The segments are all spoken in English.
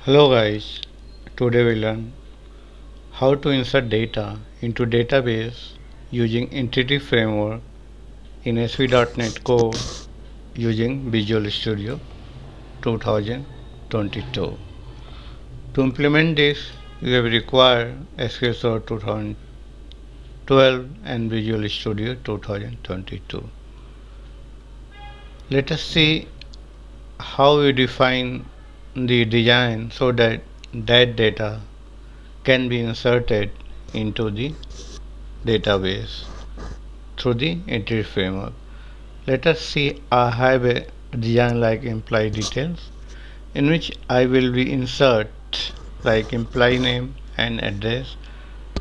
Hello guys, today we learn how to insert data into database using Entity Framework in ASP.NET Core using Visual Studio 2022. To implement this, you have required SQL Server 2012 and Visual Studio 2022. Let us see how we define the design so that data can be inserted into the database through the entity framework. Let us see I have a design like employee details in which I will be insert like employee name and address.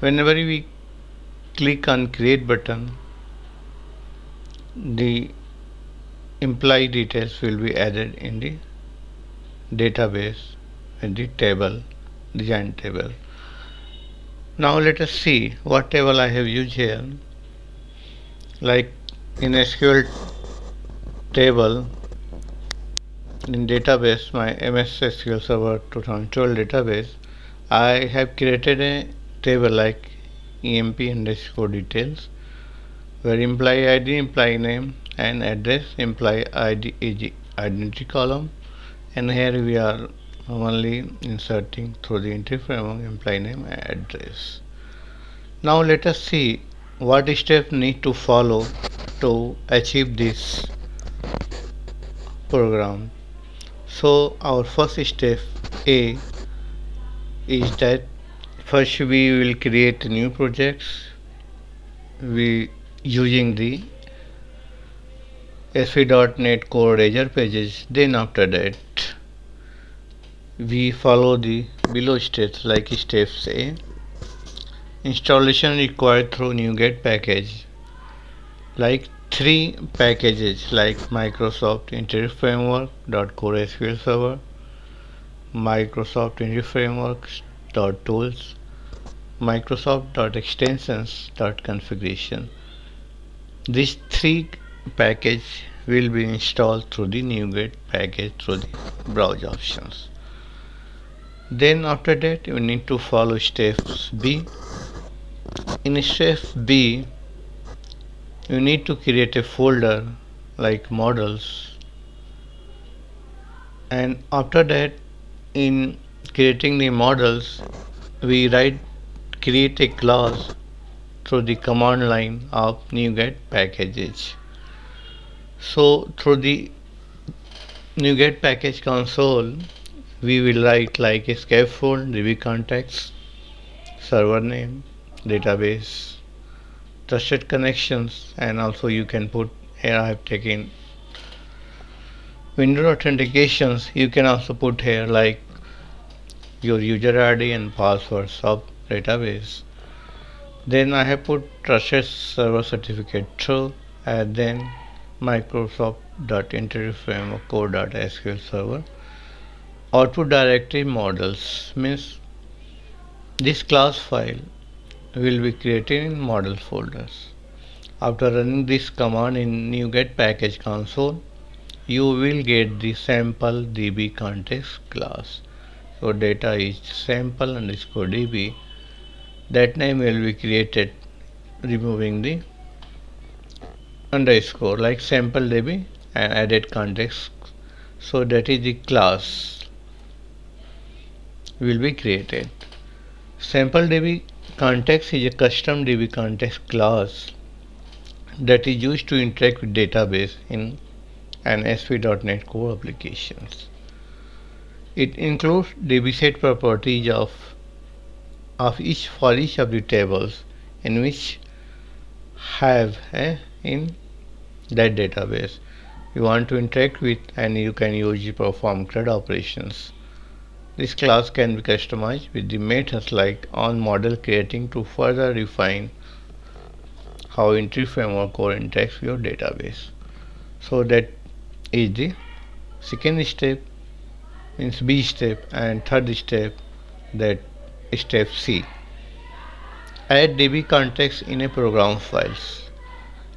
Whenever we click on create button, the employee details will be added in the database in the table, design table. Now let us see what table I have used here. Like in SQL table in database, my MS SQL Server 2012 database, I have created a table like emp underscore details where employee ID, employee name and address, employee ID is identity column, and here we are only inserting through the entity framework employee name and address. Now let us see what steps need to follow to achieve this program. So our first step A is that first we will create new projects we using the ASP.NET Core Azure pages. Then after that we follow the below steps like steps A. Installation required through NUget Package like three packages like Microsoft.entityFrameworkCore.SqlServer, Microsoft.entityframeworkcore.tools, Microsoft.Extensions.Configuration. These three packages will be installed through the NUget package through the browse options. Then after that you need to follow steps B. In step B you need to create a folder like models, and after that in creating the models we create a class through the command line of NUget packages. So through the NUget package console we will write like a Scaffold-DbContext, server name, database, trusted connections, and also you can put here I have taken window authentications. You can also put here like your user ID and passwords of database. Then I have put TrustServerCertificate true, and then Microsoft.entityFrameworkCore.SqlServer. Output directory models means this class file will be created in model folders. After running this command in NUget package console, you will get the SampleDbContext class. So data is sample_db. That name will be created removing the underscore like SampleDb and added context. So that is the class will be created. SampleDbContext is a custom DbContext class that is used to interact with database in an ASP.NET Core applications. It includes DBset properties for each of the tables in which have in that database you want to interact with, and you can use to perform CRUD operations. This class can be customized with the methods like onModel creating to further refine how Entity Framework Core interacts with your database. So that is the second step, means B step, and third step, that step C. Add DbContext in a program files.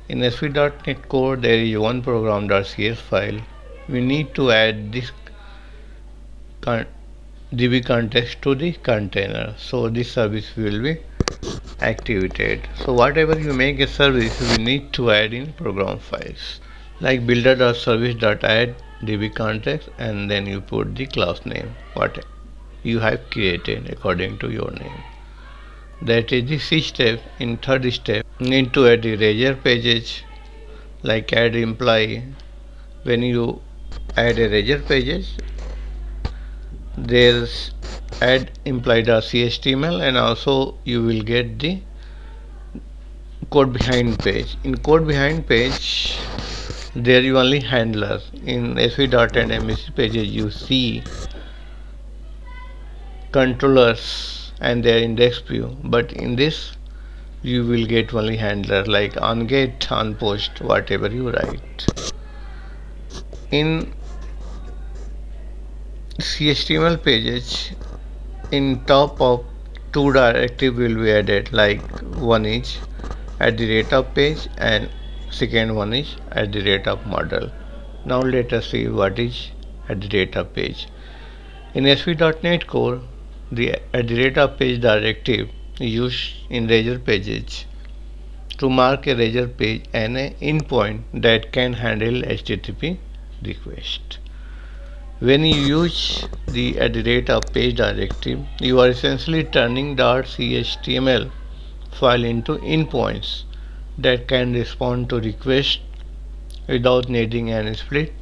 In ASP.NET Core there is one program.cs file. We need to add this DB context to the container. So this service will be activated. So whatever you make a service, we need to add in program files like builder.service.add db context, and then you put the class name what you have created according to your name. That is the C step. In third step, need to add erasure pages like add imply. When you add erasure pages, there's add imply.html, and also you will get the code behind page. In code behind page, there you only handler. In sv.end MVC pages, you see controllers and their index view, but in this you will get only handler like onGet, onPost, whatever you write. In CHTML pages, in top of two directive will be added, like one is at the rate of page and second one is at the rate of model. Now let us see what is at the rate of page. In ASP.NET Core, the at the rate of page directive is used in Razor pages to mark a Razor page and an endpoint that can handle HTTP request. When you use the at the rate of page directive, you are essentially turning .chtml file into endpoints that can respond to requests without needing any split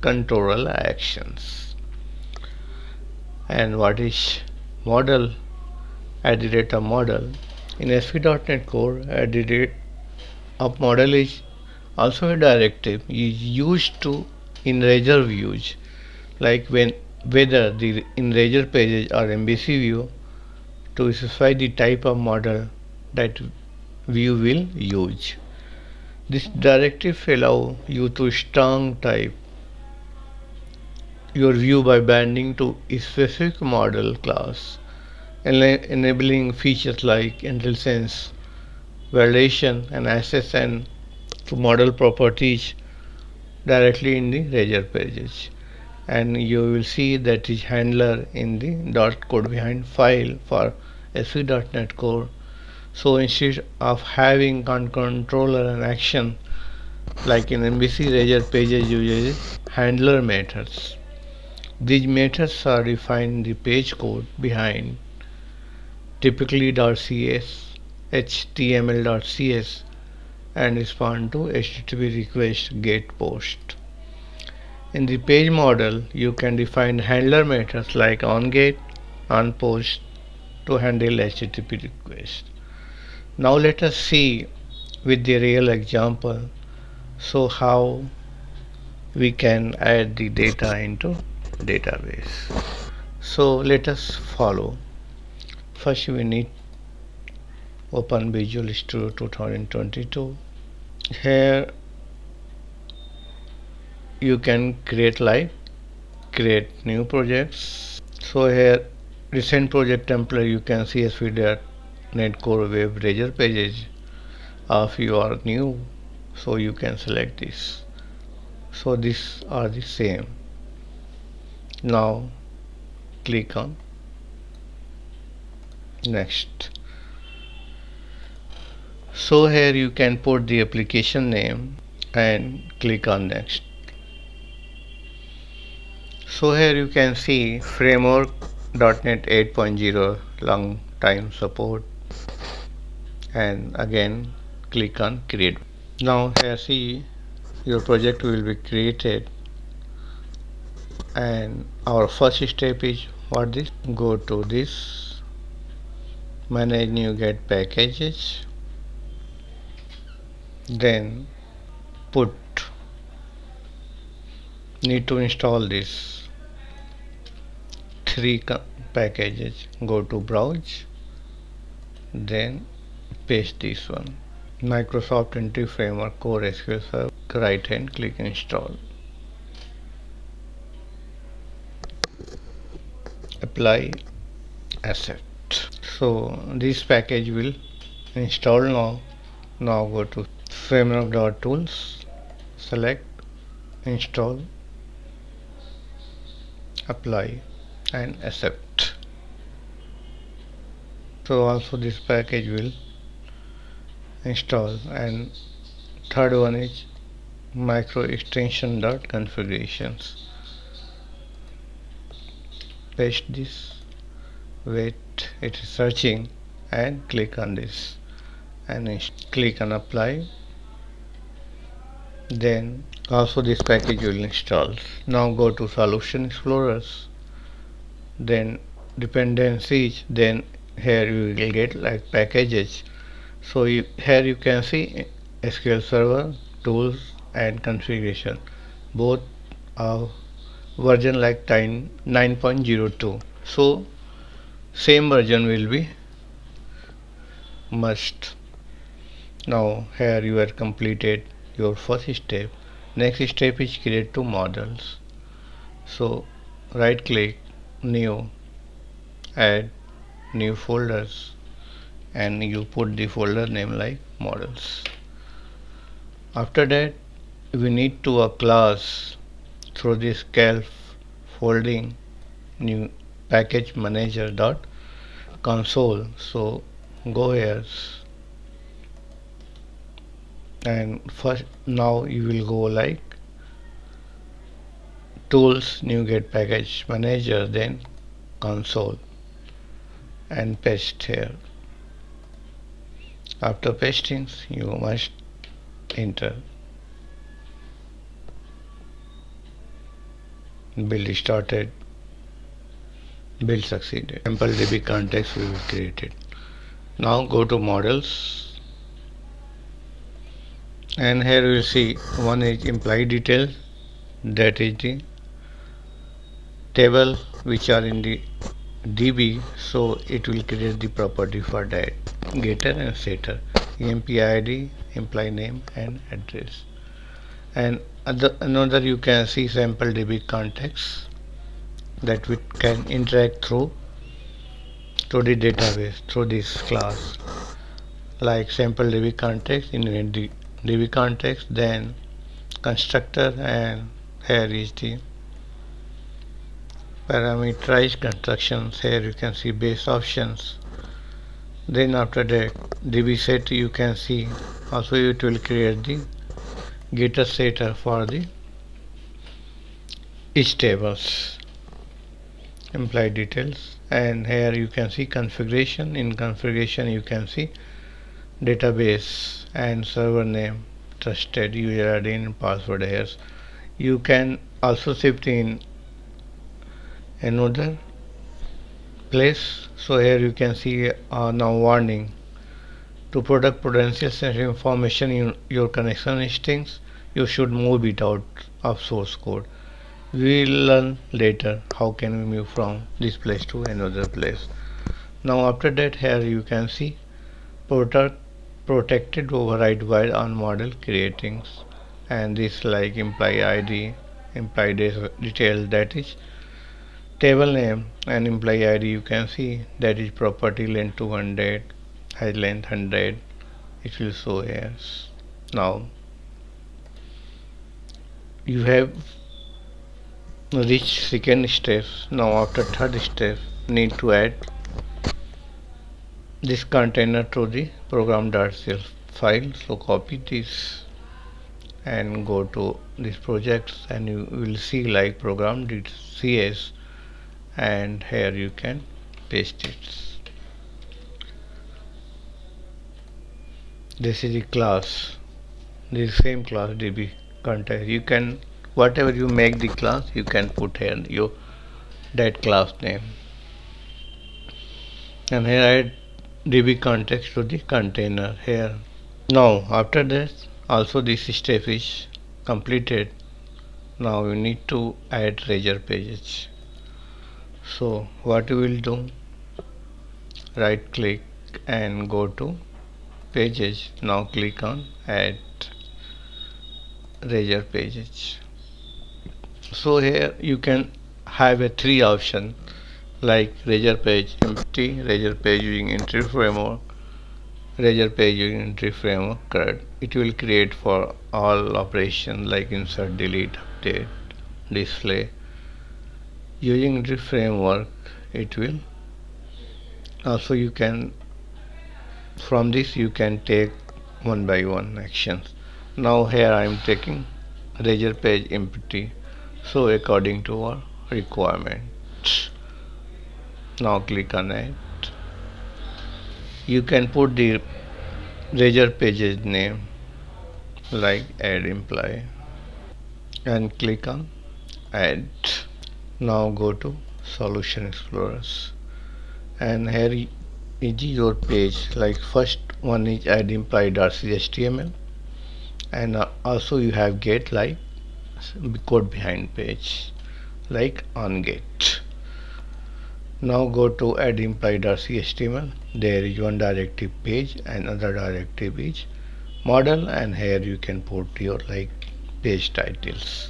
control actions. And what is model? At the rate of model. In ASP.NET Core, at the rate of model is also a directive used to in Razor views, like when whether the in Razor pages or MVC view, to specify the type of model that view will use. This directive allows you to strong type your view by binding to a specific model class, enabling features like IntelliSense, validation, and access and to model properties directly in the Razor pages. And you will see that is handler in the code behind file for ASP.NET Core. So instead of having controller and action like in MVC, Razor pages uses handler methods. These methods are defined in the page code behind, typically .cs, html.cs, and respond to HTTP request get post. In the page model, you can define handler methods like onGet, onPost to handle HTTP request. Now let us see with the real example so how we can add the data into database. So let us follow. First we need open Visual Studio 2022. Here you can create new projects. So here recent project template, you can see ASP.NET Core Web Razor pages. If you are new, so you can select this. So these are the same. Now click on next. So here you can put the application name and click on next. So here you can see framework.NET 8.0 long time support, and again click on create. Now here see your project will be created, and our first step is what this, go to this manage NUget packages, then put need to install this three packages, go to browse, then paste this one Microsoft.EntityFrameworkCore.SqlServer, right hand click install, apply asset. So this package will install now. Now go to framework.tools, select install, apply and accept. So also this package will install. And third one is micro-extension.configurations. Paste this, wait, it is searching, and click on this and click on apply. Then also this package will install. Now go to Solution Explorers, then dependencies, then here you will get like packages. So here you can see SQL Server, tools and configuration. Both are version like 9.02. So same version will be must. Now here you have completed your first step. Next step is create two models. So right click, new, add new folders, and you put the folder name like models. After that we need to a class through this scaffolding new package manager dot console. So go here and first now you will go like tools, NUget Package Manager, then console, and paste here. After pasting you must enter. Build started, build succeeded. SampleDbContext we will create it. Now go to models, and here we will see one is employee details, that is the table which are in the DB, so it will create the property for that, getter and setter, empid, employee name and address. And another you can see SampleDbContext that we can interact through to the database through this class, like SampleDbContext, invent DbContext, then constructor, and here is the parameterized constructions. Here you can see base options. Then after that db set you can see also it will create the getter setter for the each tables, employee details, and here you can see configuration. In configuration you can see database and server name, trusted, user ID and password. Here you can also shift in another place. So here you can see now warning to protect potential sensitive information in your connection strings, you should move it out of source code. We will learn later how can we move from this place to another place. Now after that here you can see protected override while on model creatings, and this like employee ID, employee detail, that is table name, and employee ID you can see that is property length 200, height length 100, it will show here. Now you have reached second step. Now after third step need to add this container to the program.shell file. So copy this and go to this projects, and you will see like program.cs, and here you can paste it. This is the class, this same class db context. You can whatever you make the class you can put here your that class name, and here add db context to the container here. Now after this also this step is completed. Now we need to add Razor pages. So what we will do, right click and go to pages. Now click on add Razor pages. So here you can have a three option like Razor page empty, Razor page using entry framework, Razor page using entry framework CRUD. It will create for all operations like insert, delete, update, display. Using the framework, it will also, you can, from this you can take one by one actions. Now here I am taking razor page empty, so according to our requirement. Now click on it. You can put the razor page's name like add employee and click on add. Now go to solution explorers, and here is your page. Like first one is add employee.html, and also you have get like code behind page like on get. Now go to add employee.html. There is one directive page and other directive is model, and here you can put your like page titles.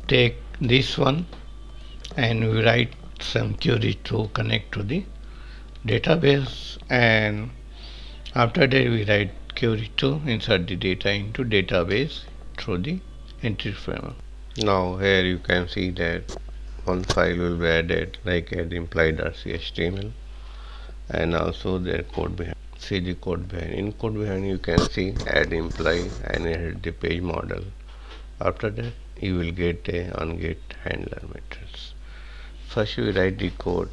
Take this one and we write some query to connect to the database, and after that we write query to insert the data into database through the entity framework. Now here you can see that one file will be added like add employee.html, and also their code behind. See the code behind. In code behind you can see add employee and add the page model. After that you will get a onGet handler methods. First we write the code.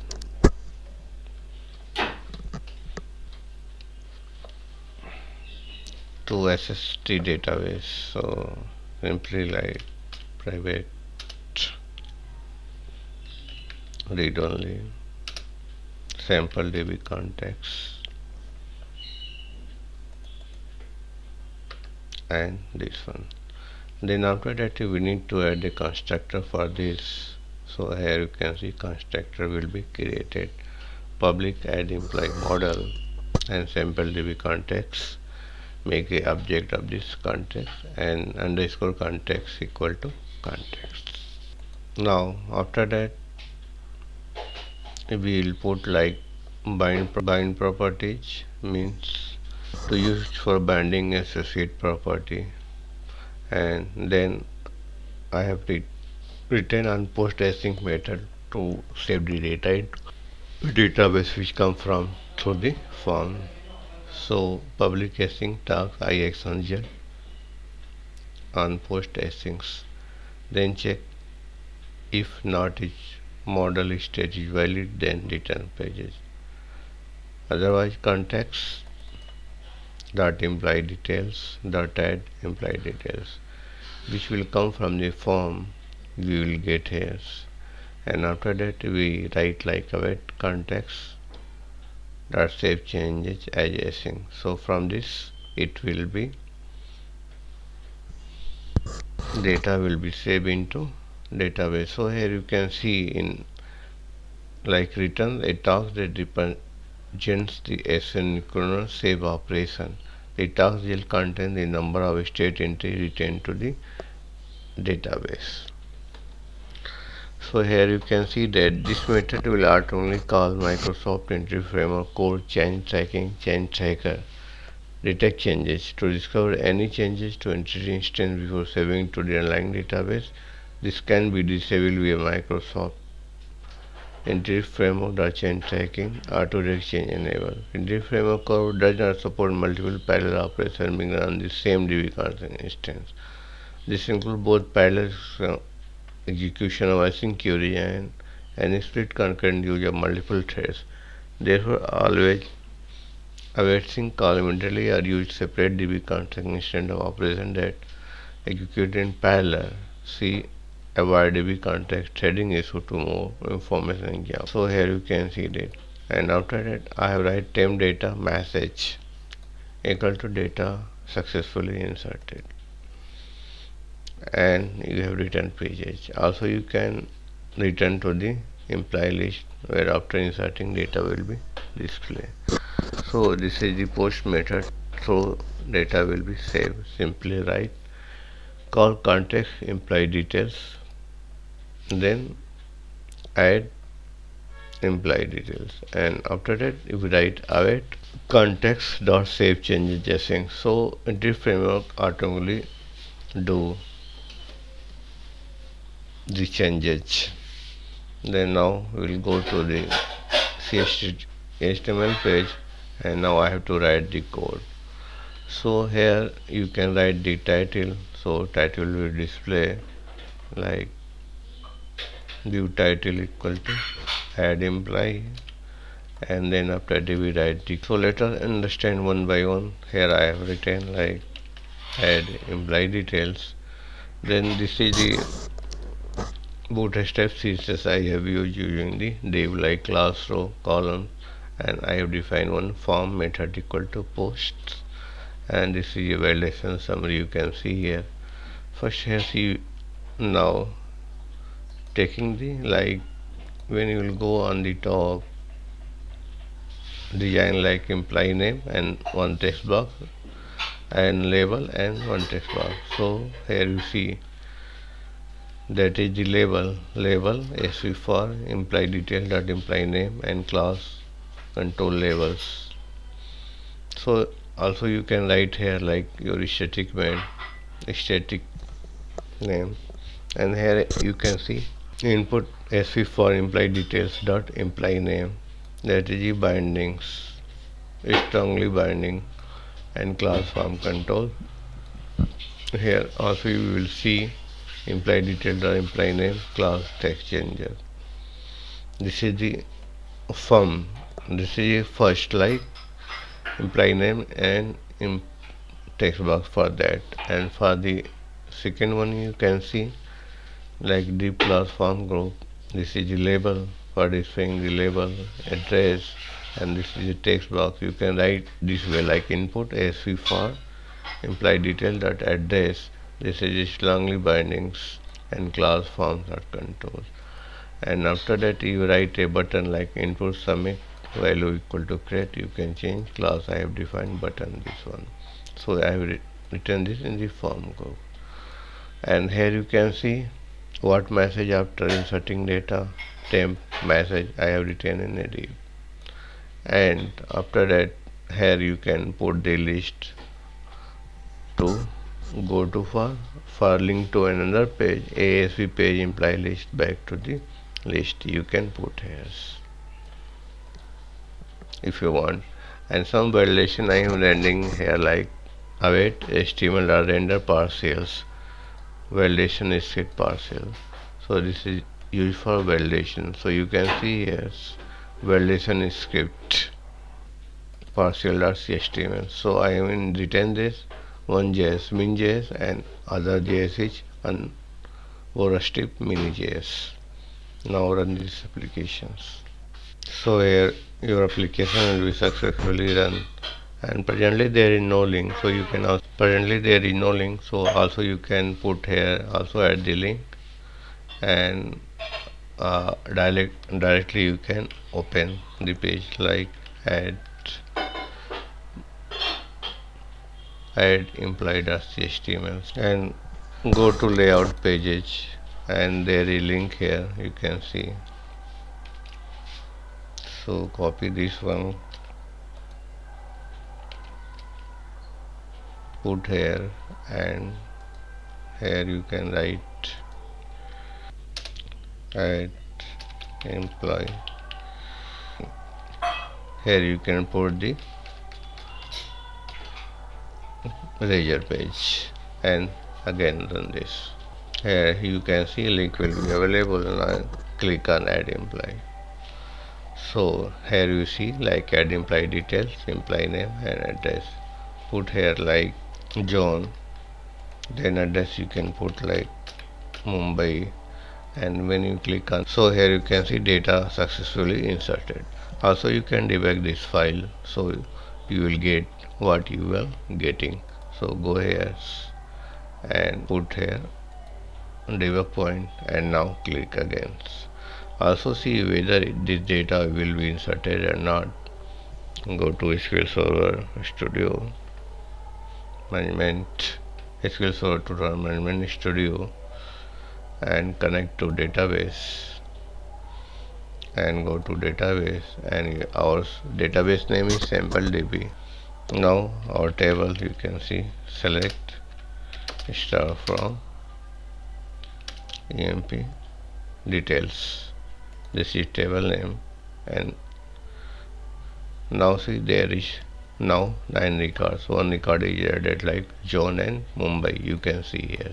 To access the database, so simply like private read only SampleDbContext and this one. Then after that we need to add a constructor for this. So here you can see constructor will be created. Public add employee model and SampleDbContext. Make a object of this context and underscore context equal to context. Now after that we will put like bind properties, means to use for binding associate property, and then I have written on post async method to save the data into database which come from through the form. So public async task ix on z on post asyncs, then check if not is model state is valid, then return pages. Otherwise context dot employee details dot add employee details, which will come from the form we will get here, and after that we write like await context dot save changes as async. So from this it will be data will be saved into database. So here you can see in like return a task that represents the asynchronous save operation. The task will contain the number of state entries returned to the database. So here you can see that this method will automatically call Microsoft.EntityFrameworkCore change tracking change tracker detect changes to discover any changes to entity instance before saving to the underlying database. This can be disabled via Microsoft Entity Framework change tracking auto change enable. Entity Framework Core does not support multiple parallel operations being run on the same DB instance. This includes both parallel execution of async query and split concurrent use of multiple threads. Therefore, always awaiting call immediately are used separate DB-context instead of operation that execute in parallel. See avoid DB-context threading issue to more information in Java. So here you can see that, and after that I have write temp data message equal to data successfully inserted, and you have written pages. Also you can return to the employee list where after inserting data will be displayed. So this is the post method, so data will be saved. Simply write call context employee details, then add employee details, and after that if we write await context dot save changes async. So Entity Framework automatically do the changes. Then now we'll go to the HTML page, and now I have to write the code. So here you can write the title. So title will display like view title equal to add imply, and then after that we write the. So let us understand one by one. Here I have written like add imply details. Then this is the bootstrap CSS I have used using the div like class, row, column, and I have defined one form method equal to posts, and this is a validation summary you can see here. First here see now taking the like when you will go on the top design like imply name and one text box and label and one text box. So here you see that is the label sv for imply detail dot imply name and class control labels. So also you can write here like your static name, and here you can see input sv for imply details dot imply name, that is the bindings strongly binding and class form control. Here also you will see imply detail dot imply name class text changer. This is the form. This is first like imply name and text box for that, and for the second one you can see like the plus form group. This is the label for displaying the label address, and this is the text box. You can write this way like input sv for imply detail dot address. This is strongly bindings and class forms dot control, and after that you write a button like input submit value equal to create. You can change class. I have defined button this one, so I have written this in the form group. And here you can see what message after inserting data temp message I have written in a div, and after that here you can put the list to go to for link to another page ASV page imply list back to the list you can put here if you want. And some validation I am rendering here like await HTML or render partials validation script partial. So this is used for validation. So you can see here validation script partial.html. So I have written this one JS min.js and other JS is unborstrip mini.js. Now run these applications. So here your application will be successfully run, and presently there is no link, so you can also presently there is no link, so also you can put here also add the link, and directly you can open the page like add implied.html and go to layout pages, and there is link here you can see. So copy this one, put here, and here you can write add employee. Here you can put the razor page and again run this. Here you can see link will be available, and click on add employee. So here you see like add imply details, imply name and address. Put here like John, then address you can put like Mumbai, and when you click on, so here you can see data successfully inserted. Also you can debug this file, so you will get what you were getting. So go here and put here debug point, and now click again. Also see whether this data will be inserted or not. Go to SQL Server Studio Management, SQL Server Tutorial Management Studio, and connect to database, and go to database, and our database name is SampleDB. Now our table you can see select star from emp details. This is table name, and now see there is now 9 records. One record is added like John and Mumbai. You can see here.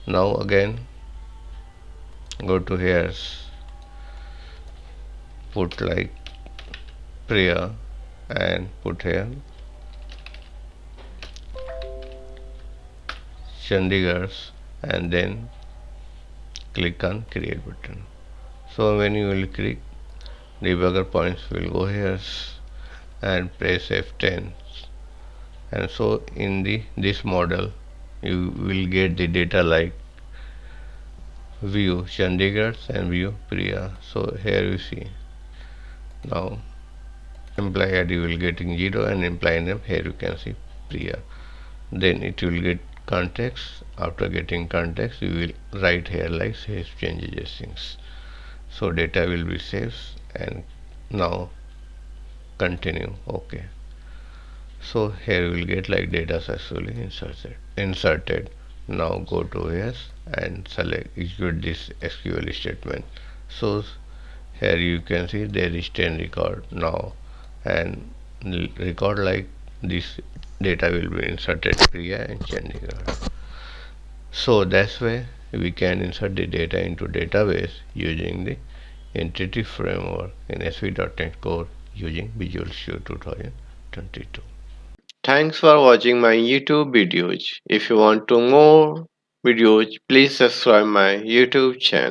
Now again go to here, put like Priya and put here Chandigarh, and then click on create button. So when you will click, debugger points will go here and press F10, and so in this model you will get the data like view Chandigarh and view Priya. So here you see now employee ID will getting 0 and employee name here you can see Priya. Then it will get context. After getting context you will write here like save changes things. So data will be saved, and now continue. Okay. So here you will get like data successfully inserted. Now go to here and select execute this SQL statement. So here you can see there is 10 record now, and record like this data will be inserted Priya and Chandigarh. So that's why we can insert the data into database using the entity framework in ASP.NET Core using Visual Studio 2022. Thanks for watching my YouTube videos. If you want to more videos, please subscribe my YouTube channel.